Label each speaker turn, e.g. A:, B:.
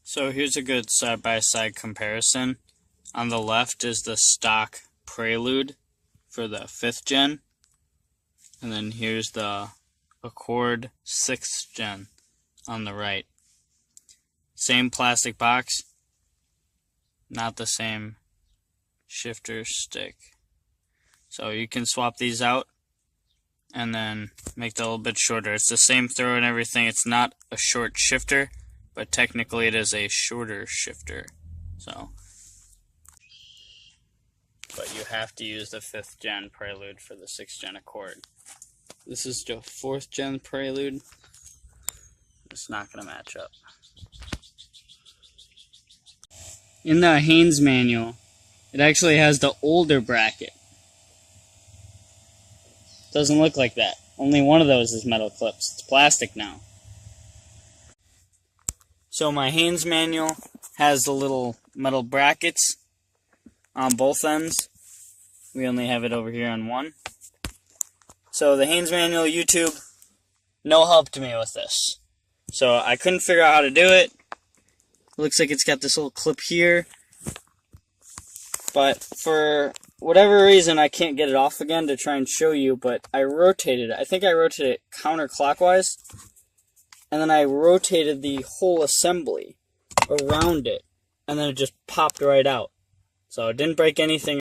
A: So here's a good side-by-side comparison. On the left is the stock Prelude for the 5th gen, and then here's the Accord 6th gen on the right. Same plastic box, not the same shifter stick. So you can swap these out and then make it a little bit shorter. It's the same throw and everything. It's not a short shifter, but technically it is a shorter shifter. But you have to use the 5th gen Prelude for the 6th gen Accord. This is the 4th gen Prelude. It's not going to match up. In the Haynes manual, it actually has the older bracket. Doesn't look like that. Only one of those is metal clips. It's plastic now. So my Haynes manual has the little metal brackets on both ends. We only have it over here on one. So the Haynes manual YouTube, no help to me with this. So I couldn't figure out how to do it. It looks like it's got this little clip here. But for whatever reason, I can't get it off again to try and show you, but I rotated it. I think I rotated it counterclockwise, and then I rotated the whole assembly around it, and then it just popped right out. So it didn't break anything.